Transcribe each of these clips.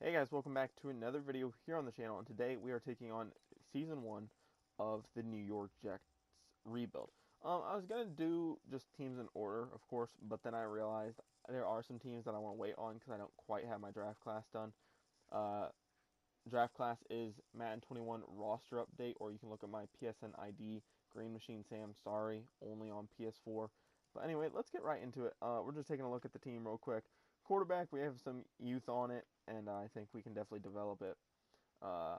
Hey guys, welcome back to another video here on the channel, and today we are taking on Season 1 of the New York Jets rebuild. I was going to do just teams in order, of course, but then I realized there are some teams that I want to wait on because I don't quite have my draft class done. Uh, Draft class is Madden 21 roster update, or you can look at my PSN ID, Green Machine Sam, sorry, only on PS4. But anyway, let's get right into it. We're just taking a look at the team real quick. Quarterback, we have some youth on it, and I think we can definitely develop it. Uh,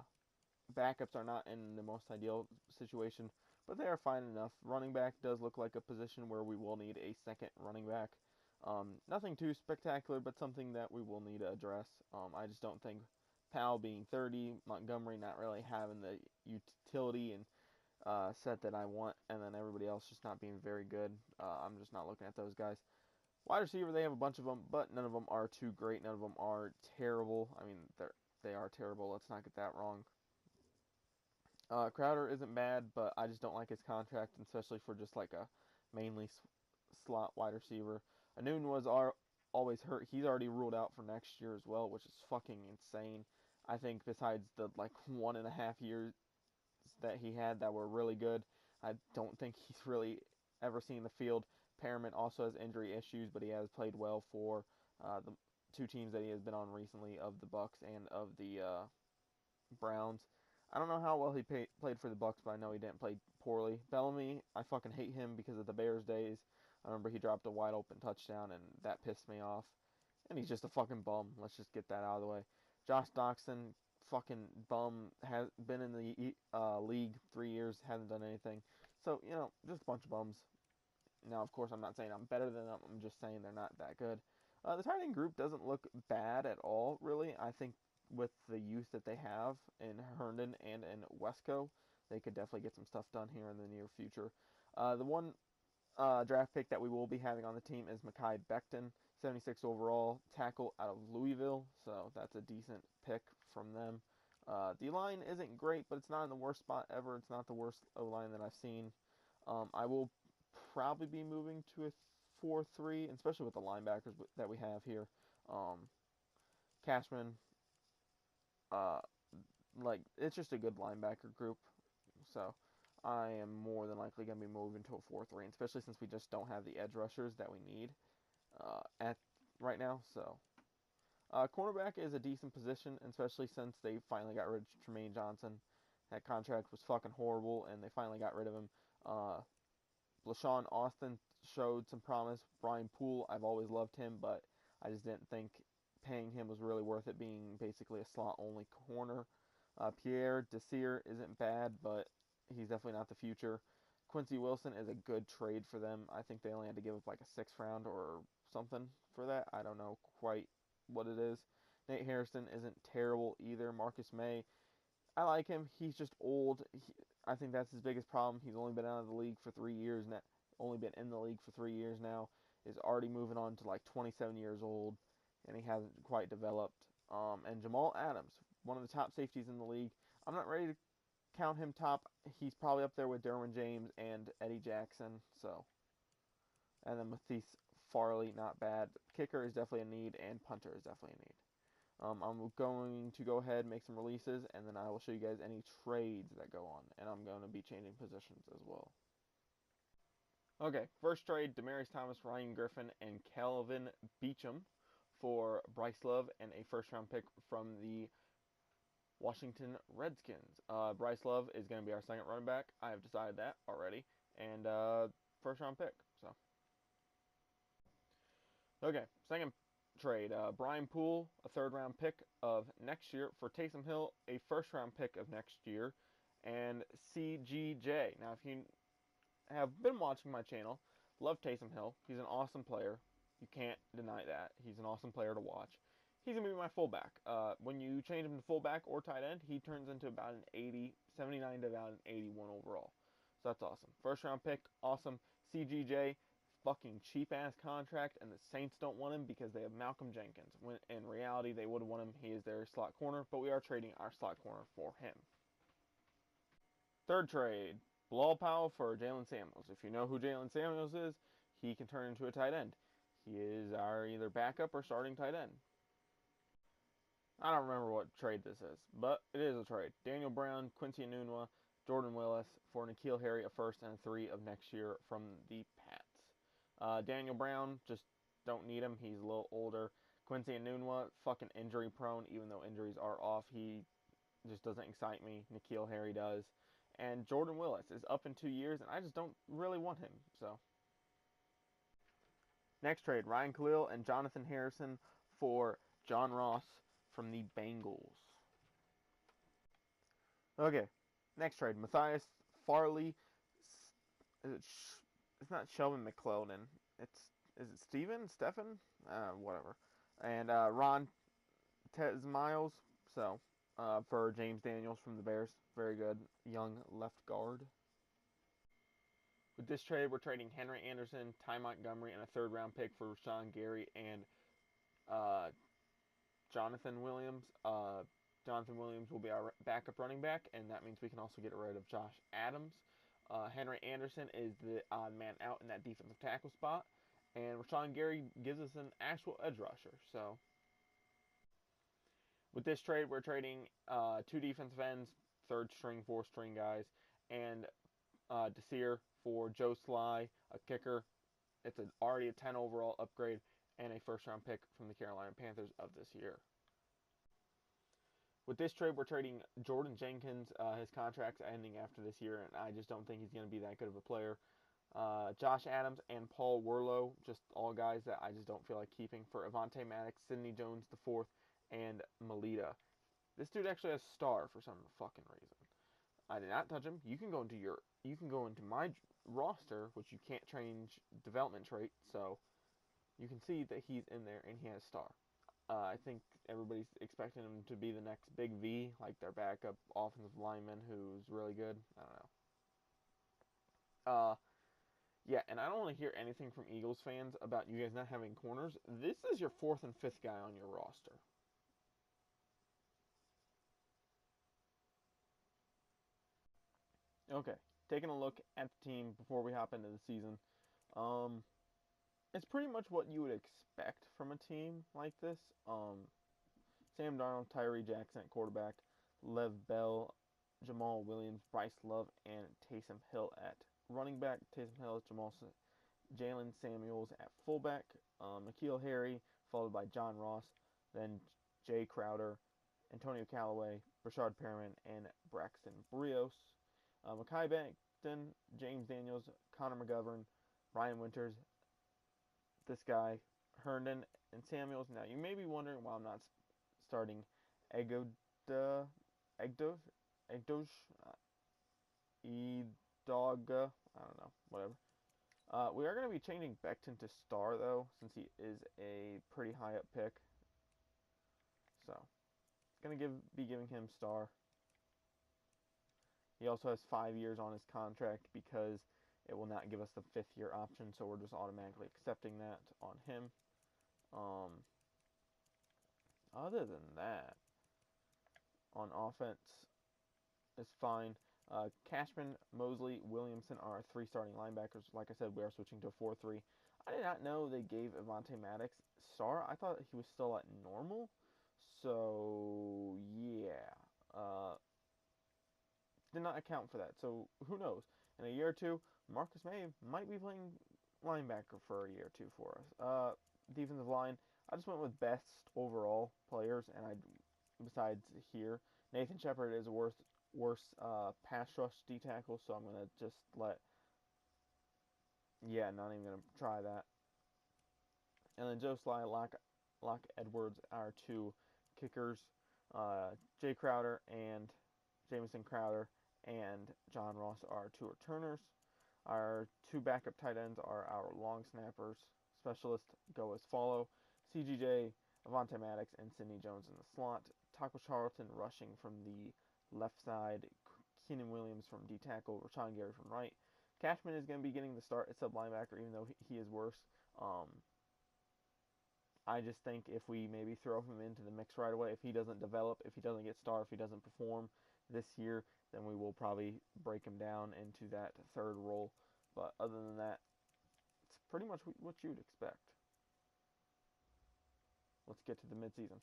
Backups are not in the most ideal situation, but they are fine enough. Running back does look like a position where we will need a second running back. Nothing too spectacular, but something that we will need to address. I just don't think Powell being 30, Montgomery not really having the utility and set that I want, and then everybody else just not being very good. I'm just not looking at those guys. Wide receiver, they have a bunch of them, but none of them are too great. None of them are terrible. I mean, they are terrible. Let's not get that wrong. Crowder isn't bad, but I just don't like his contract, especially for just like a mainly slot wide receiver. Anoon was always hurt. He's already ruled out for next year as well, which is fucking insane. I think besides the like 1.5 years that he had that were really good, I don't think he's really ever seen the field. Perriman also has injury issues, but he has played well for the two teams that he has been on recently, of the Bucs and of the Browns. I don't know how well he played for the Bucs, but I know he didn't play poorly. Bellamy, I fucking hate him because of the Bears days. I remember he dropped a wide open touchdown, and that pissed me off. And he's just a fucking bum. Let's just get that out of the way. Josh Doxson, fucking bum, has been in the league 3 years, hasn't done anything. So, just a bunch of bums. Now, of course, I'm not saying I'm better than them. I'm just saying they're not that good. The tight end group doesn't look bad at all, really. I think with the youth that they have in Herndon and in Wesco, they could definitely get some stuff done here in the near future. The one draft pick that we will be having on the team is Mekhi Becton, 76 overall, tackle out of Louisville, so that's a decent pick from them. D-line isn't great, but it's not in the worst spot ever. It's not the worst O-line that I've seen. I will probably be moving to a 4-3, especially with the linebackers that we have here. Cashman, uh, it's just a good linebacker group. So I am more than likely going to be moving to a 4-3, especially since we just don't have the edge rushers that we need at right now. So cornerback is a decent position, especially since they finally got rid of Tremaine Johnson. That contract was fucking horrible, and they finally got rid of him. LaShawn Austin showed some promise. Brian Poole, I've always loved him, but I just didn't think paying him was really worth it, being basically a slot-only corner. Pierre Desir isn't bad, but he's definitely not the future. Quincy Wilson is a good trade for them. I think they only had to give up like a 6th round or something for that. I don't know quite what it is. Nate Harrison isn't terrible either. Marcus May, I like him. He's just old. I think that's his biggest problem. He's only been out of the league for 3 years now. Only been in the league for 3 years now. Is already moving on to like 27 years old, and he hasn't quite developed. And Jamal Adams, one of the top safeties in the league. I'm not ready to count him top. He's probably up there with Derwin James and Eddie Jackson. So, and then Matisse Farley, not bad. Kicker is definitely a need, and punter is definitely a need. I'm going to go ahead and make some releases, and then I will show you guys any trades that go on. And I'm going to be changing positions as well. Okay, first trade, Demaryius Thomas, Ryan Griffin, and Calvin Beachum for Bryce Love and a first-round pick from the Washington Redskins. Bryce Love is going to be our second running back. I have decided that already. And first-round pick. So, okay, second trade. Brian Poole, a third-round pick of next year for Taysom Hill, a first-round pick of next year, and CGJ. Now, if you have been watching my channel, love Taysom Hill. He's an awesome player. You can't deny that. He's an awesome player to watch. He's going to be my fullback. When you change him to fullback or tight end, he turns into about an 79 to about an 81 overall. So that's awesome. First round pick, awesome. CGJ, fucking cheap-ass contract, and the Saints don't want him because they have Malcolm Jenkins. When in reality, they would have won him. He is their slot corner, but we are trading our slot corner for him. Third trade, Bilal Powell for Jalen Samuels. If you know who Jalen Samuels is, he can turn into a tight end. He is our either backup or starting tight end. I don't remember what trade this is, but it is a trade. Daniel Brown, Quincy Enunwa, Jordan Willis for N'Keal Harry, a first and a 3 of next year from the Pats. Daniel Brown, just don't need him. He's a little older. Quincy Enunwa, fucking injury prone, even though injuries are off. He just doesn't excite me. N'Keal Harry does. And Jordan Willis is up in 2 years, and I just don't really want him. So, next trade, Ryan Khalil and Jonathan Harrison for John Ross from the Bengals. Okay, next trade, Matthias Farley. Is it? It's not Shelvin McClellan. It's is it Stephen? Whatever. And Ron Miles. So for James Daniels from the Bears, very good young left guard. With this trade, we're trading Henry Anderson, Ty Montgomery, and a third-round pick for Rashawn Gary and uh, Jonathan Williams. Jonathan Williams will be our backup running back, and that means we can also get rid of Josh Adams. Henry Anderson is the odd man out in that defensive tackle spot, and Rashawn Gary gives us an actual edge rusher. So, with this trade, we're trading two defensive ends, third string, fourth string guys, and Desir for Joe Sly, a kicker. It's already a 10 overall upgrade and a first round pick from the Carolina Panthers of this year. With this trade, we're trading Jordan Jenkins. His contract's ending after this year, and I just don't think he's going to be that good of a player. Josh Adams and Paul Worlow, just all guys that I just don't feel like keeping for Avonte Maddox, Sidney Jones the fourth, and Melita. This dude actually has star for some fucking reason. I did not touch him. You can go into my roster, which you can't change development trait, so you can see that he's in there and he has star. I think everybody's expecting him to be the next big V, like their backup offensive lineman who's really good. I don't know. Yeah, and I don't want to hear anything from Eagles fans about you guys not having corners. This is your fourth and fifth guy on your roster. Okay, taking a look at the team before we hop into the season. Um, it's pretty much what you would expect from a team like this. Sam Darnold, Tyree Jackson at quarterback, Lev Bell, Jamal Williams, Bryce Love, and Taysom Hill at running back. Taysom Hill, Jalen Samuels at fullback, N'Keal Harry, followed by John Ross, then Jay Crowder, Antonio Callaway, Brashard Perriman, and Braxton Brios. Mekhi Becton, James Daniels, Connor McGovern, Ryan Winters, this guy, Herndon, and Samuels. Now, you may be wondering why I'm not starting Egdoj, Edoga, I don't know, whatever. We are going to be changing Becton to star, though, since he is a pretty high-up pick. So, going to be giving him star. He also has 5 years on his contract because it will not give us the 5th-year option, so we're just automatically accepting that on him. Other than that, on offense is fine. Cashman, Mosley, Williamson are our 3 starting linebackers. Like I said, we are switching to a 4-3. I did not know they gave Avonte Maddox star. I thought he was still at normal. So, yeah. Did not account for that. So, who knows? In a year or two, Marcus May might be playing linebacker for a year or two for us. Defensive line, I just went with best overall players, and besides here, Nathan Shepard is a worse pass rush D tackle, so I'm gonna just not even gonna try that. And then Joe Sly, Locke Edwards, our 2 kickers, Jay Crowder and Jamison Crowder, and John Ross are our 2 returners. Our 2 backup tight ends are our long snappers. Specialists go as follow: CGJ, Avonte Maddox, and Sidney Jones in the slot. Taco Charlton rushing from the left side. Keenan Williams from D tackle. Rashawn Gary from right. Cashman is going to be getting the start at sub linebacker, even though he is worse. I just think if we maybe throw him into the mix right away, if he doesn't develop, if he doesn't get star, if he doesn't perform this year, then we will probably break him down into that 3rd role. But other than that, it's pretty much what you'd expect. Let's get to the midseason.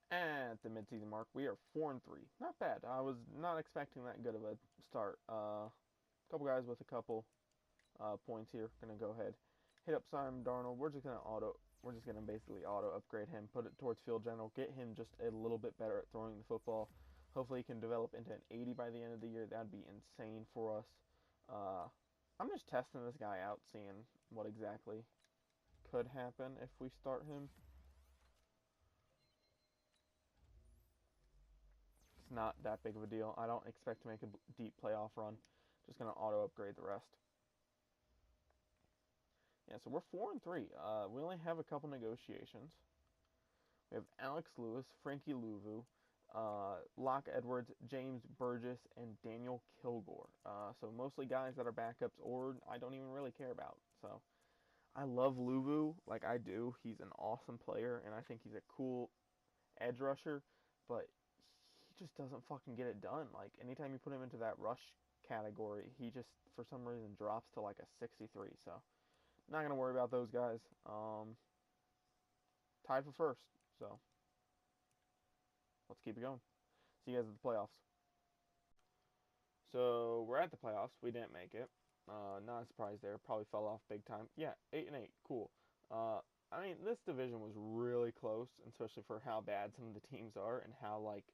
At the midseason mark, we are 4-3. Not bad. I was not expecting that good of a start. Couple guys with a couple points here. Gonna go ahead, hit up Simon Darnold. We're just gonna basically auto upgrade him, put it towards field general, get him just a little bit better at throwing the football. Hopefully, he can develop into an 80 by the end of the year. That'd be insane for us. I'm just testing this guy out, seeing what exactly could happen if we start him. It's not that big of a deal. I don't expect to make a deep playoff run. Just gonna auto upgrade the rest. Yeah, so we're 4-3. We only have a couple negotiations. We have Alex Lewis, Frankie Louvu, Locke Edwards, James Burgess, and Daniel Kilgore. So mostly guys that are backups or I don't even really care about. So I love Louvu, like I do. He's an awesome player, and I think he's a cool edge rusher, but he just doesn't fucking get it done. Like anytime you put him into that rush category, he just for some reason drops to like a 63. So not gonna worry about those guys. Tied for first, so let's keep it going. See you guys at the playoffs. So we're at the playoffs. We didn't make it. Not a surprise there. Probably fell off big time. Yeah, 8-8. Cool. I mean, this division was really close, especially for how bad some of the teams are and how like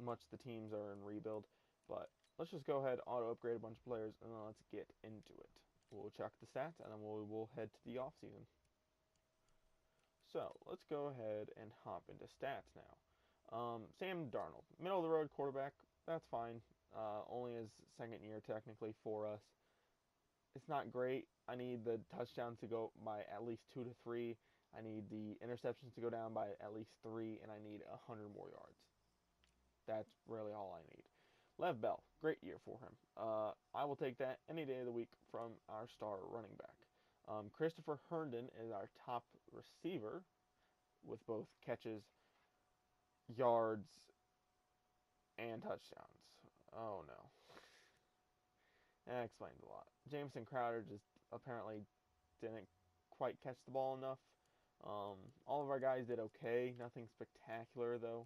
much the teams are in rebuild. But let's just go ahead, auto upgrade a bunch of players, and then let's get into it. We'll check the stats, and then we'll head to the off season. So let's go ahead and hop into stats now. Sam Darnold, middle of the road quarterback. That's fine. Only his second year technically for us. It's not great. I need the touchdowns to go by at least 2 to 3. I need the interceptions to go down by at least 3, and I need 100 more yards. That's really all I need. Lev Bell, great year for him. I will take that any day of the week from our star running back. Christopher Herndon is our top receiver with both catches, yards, and touchdowns. Oh no. That explains a lot. Jameson Crowder just apparently didn't quite catch the ball enough. All of our guys did okay. Nothing spectacular though.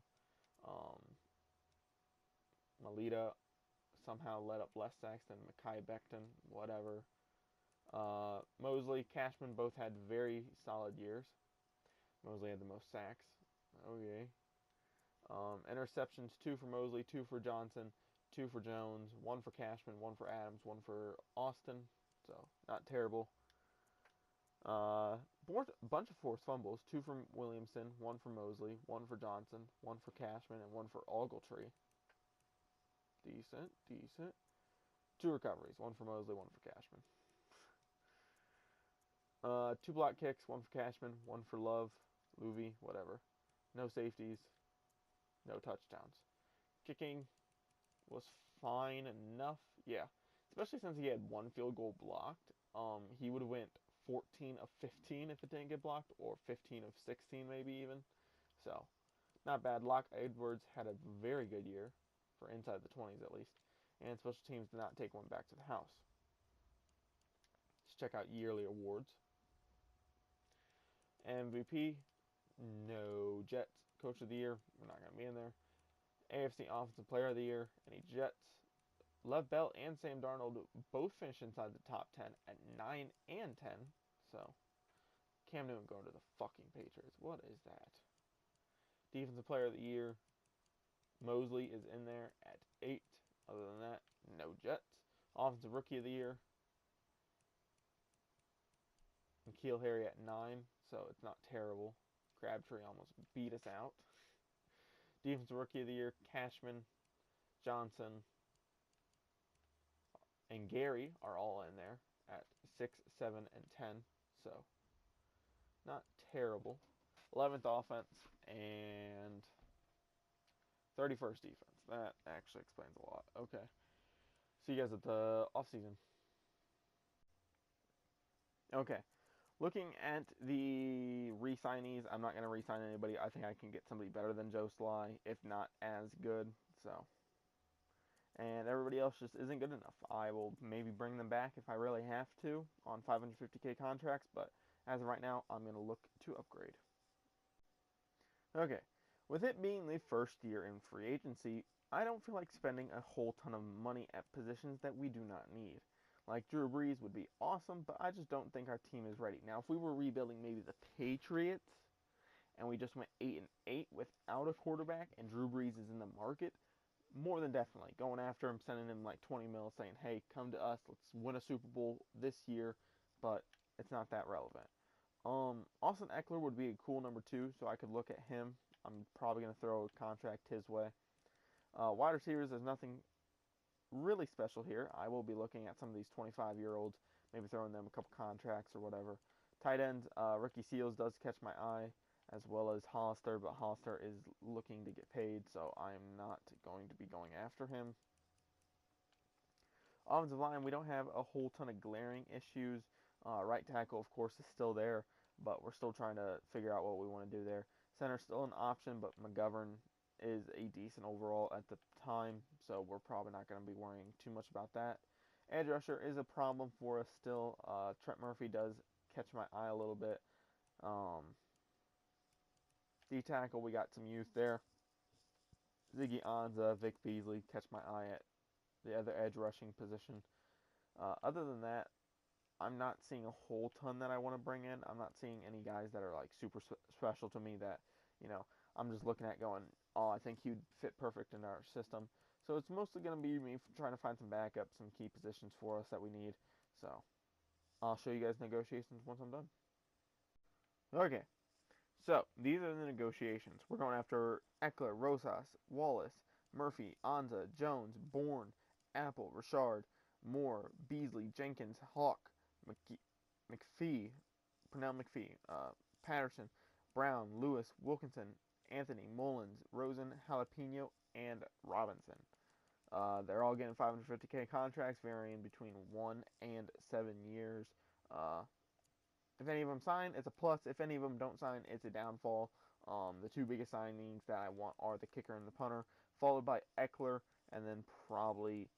Melita somehow let up less sacks than Mekhi Becton. Whatever. Mosley, Cashman both had very solid years. Mosley had the most sacks. Okay. Interceptions, 2 for Mosley, 2 for Johnson, 2 for Jones, 1 for Cashman, 1 for Adams, 1 for Austin. So, not terrible. Bunch of forced fumbles, 2 from Williamson, 1 for Mosley, 1 for Johnson, 1 for Cashman, and 1 for Ogletree. Decent, decent. 2 recoveries, 1 for Mosley, 1 for Cashman. 2 block kicks, 1 for Cashman, 1 for Love, Louvie, whatever. No safeties, no touchdowns. Kicking was fine enough, yeah. Especially since he had 1 field goal blocked. He would have went 14 of 15 if it didn't get blocked, or 15 of 16 maybe even. So, not bad. Locke Edwards had a very good year, for inside the 20s at least. And special teams did not take one back to the house. Let's check out yearly awards. MVP, no. Jets, Coach of the Year, we're not going to be in there. AFC Offensive Player of the Year, any Jets. Lev Bell and Sam Darnold both finished inside the top 10 at 9 and 10. So, Cam Newton going to the fucking Patriots. What is that? Defensive Player of the Year, Mosley is in there at 8. Other than that, no Jets. Offensive Rookie of the Year, N'Keal Harry at 9. So, it's not terrible. Crabtree almost beat us out. Defensive Rookie of the Year, Cashman, Johnson, and Gary are all in there at 6, 7, and 10. So, not terrible. 11th offense and 31st defense. That actually explains a lot. Okay. See you guys at the offseason. Okay. Looking at the re-signees, I'm not going to re-sign anybody. I think I can get somebody better than Joe Sly, if not as good. So, and everybody else just isn't good enough. I will maybe bring them back if I really have to on 550K contracts, but as of right now, I'm going to look to upgrade. Okay, With it being the first year in free agency, I don't feel like spending a whole ton of money at positions that we do not need. Like Drew Brees would be awesome, but I just don't think our team is ready. Now, if we were rebuilding maybe the Patriots and we just went 8-8 without a quarterback and Drew Brees is in the market, more than definitely going after him, sending him like 20 mil, saying, "Hey, come to us. Let's win a Super Bowl this year." But it's not that relevant. Austin Eckler would be a cool number 2, so I could look at him. I'm probably going to throw a contract his way. Wide receivers, there's nothing really special here. I will be looking at some of these 25-year-olds, maybe throwing them a couple contracts or whatever. Tight ends, Ricky Seals does catch my eye, as well as Hollister, but Hollister is looking to get paid, so I'm not going to be going after him. Offensive line, we don't have a whole ton of glaring issues. Right tackle, of course, is still there, but we're still trying to figure out what we want to do there. Center still an option, but McGovern is a decent overall at the time, so we're probably not going to be worrying too much about that. Edge rusher is a problem for us still. Trent Murphy does catch my eye a little bit. D tackle, we got some youth there. Ziggy Ansah, Vic Beasley catch my eye at the other edge rushing position. Other than that, I'm not seeing a whole ton that I want to bring in. I'm not seeing any guys that are like super special to me that, I'm just looking at going, oh, I think he'd fit perfect in our system. So it's mostly going to be me trying to find some backups, some key positions for us that we need. So I'll show you guys negotiations once I'm done. Okay, so these are the negotiations. We're going after Eckler, Rosas, Wallace, Murphy, Ansah, Jones, Bourne, Apple, Richard, Moore, Beasley, Jenkins, Hawk, McPhee, Pernell McPhee, Patterson, Brown, Lewis, Wilkinson, Anthony, Mullins, Rosen, Jalapeno, and Robinson. They're all getting 550K contracts, varying between 1 and 7 years. If any of them sign, it's a plus. If any of them don't sign, it's a downfall. The two biggest signings that I want are the kicker and the punter, followed by Eckler, and then probably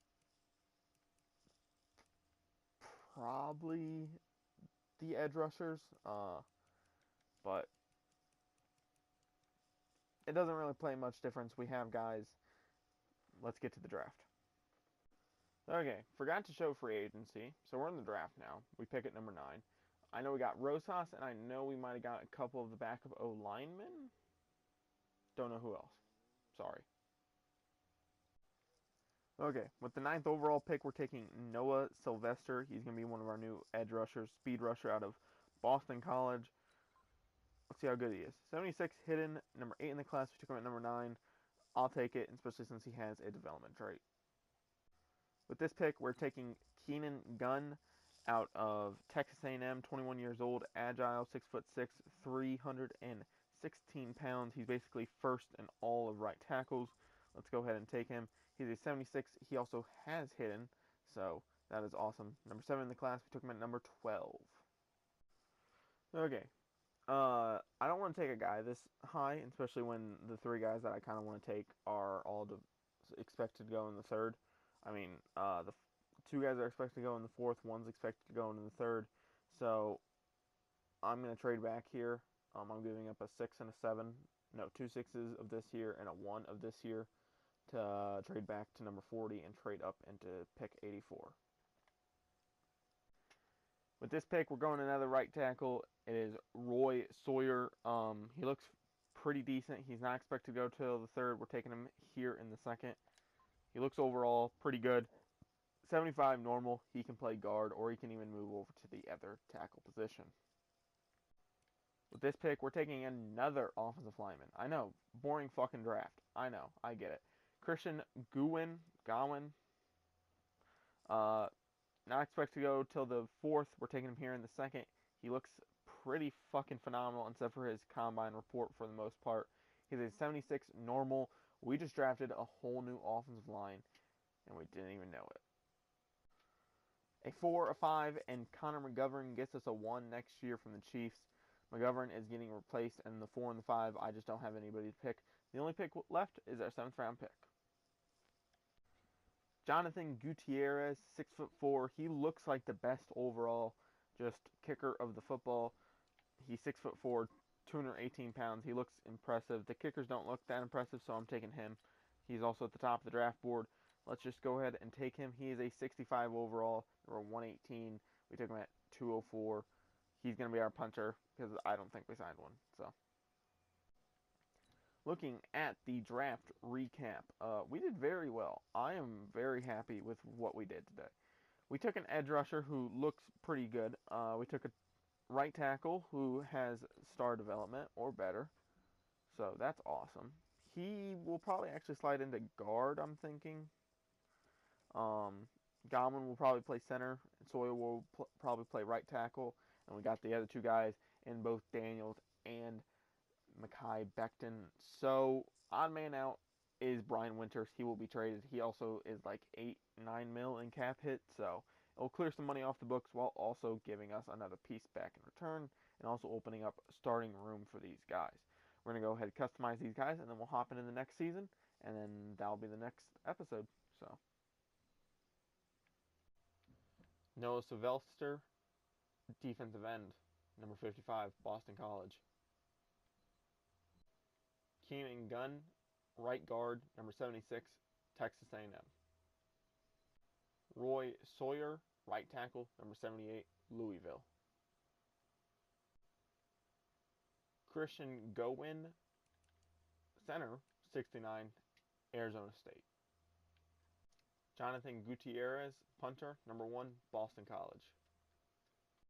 the edge rushers. But it doesn't really play much difference. We have guys. Let's get to the draft. Okay, forgot to show free agency. So we're in the draft now. We pick at number 9. I know we got Rosas, and I know we might have got a couple of the backup O-linemen. Don't know who else. Sorry. Okay, with the 9th overall pick, we're taking Noah Sylvester. He's going to be one of our new edge rushers, speed rusher out of Boston College. Let's see how good he is. 76 hidden, number 8 in the class. We took him at number 9. I'll take it, especially since he has a development trait. With this pick, we're taking Keenan Gunn out of Texas A&M, 21 years old, agile, 6'6", 316 pounds. He's basically first in all of right tackles. Let's go ahead and take him. He's a 76. He also has hidden, so that is awesome. Number 7 in the class, we took him at number 12. Okay. I don't want to take a guy this high, especially when the 3 guys that I kind of want to take are all expected to go in the 3rd. I mean, the 2 guys are expected to go in the 4th. One's expected to go in the 3rd. So I'm going to trade back here. I'm giving up a 6 and a 7. No, 2 6s of this year and a 1 of this year to trade back to number 40 and trade up into pick 84. With this pick, we're going another right tackle. It is Roy Sawyer. He looks pretty decent. He's not expected to go till the 3rd. We're taking him here in the 2nd. He looks overall pretty good. 75 normal. He can play guard, or he can even move over to the other tackle position. With this pick, we're taking another offensive lineman. I know, boring fucking draft. I know, I get it. Christian Gowen. Not expected to go till the 4th. We're taking him here in the 2nd. He looks pretty fucking phenomenal, except for his combine report for the most part. He's a 76 normal. We just drafted a whole new offensive line, and we didn't even know it. A 4, a 5, and Connor McGovern gets us a 1 next year from the Chiefs. McGovern is getting replaced, and the 4 and the 5, I just don't have anybody to pick. The only pick left is our 7th round pick. Jonathan Gutierrez, 6'4". He looks like the best overall just kicker of the football. He's 6'4", 218 pounds. He looks impressive. The kickers don't look that impressive, so I'm taking him. He's also at the top of the draft board. Let's just go ahead and take him. He is a 65 overall, number 118. We took him at 204. He's going to be our punter because I don't think we signed one. So, looking at the draft recap, we did very well. I am very happy with what we did today. We took an edge rusher who looks pretty good. We took a right tackle who has star development or better. So that's awesome. He will probably actually slide into guard, I'm thinking. Godwin will probably play center, and Sawyer will probably play right tackle. And we got the other two guys in both Daniels and Mekhi Becton. So odd man out is Brian Winters. He will be traded. He also is like 8-9 mil in cap hit, so it will clear some money off the books while also giving us another piece back in return and also opening up starting room for these guys. We're going to go ahead and customize these guys, and then we'll hop into the next season, and then that'll be the next episode. So Noah Sylvester, defensive end, number 55, Boston College. Keenan Gunn, right guard, number 76, Texas A&M. Roy Sawyer, right tackle, number 78, Louisville. Christian Gowin, center, 69, Arizona State. Jonathan Gutierrez, punter, number 1, Boston College.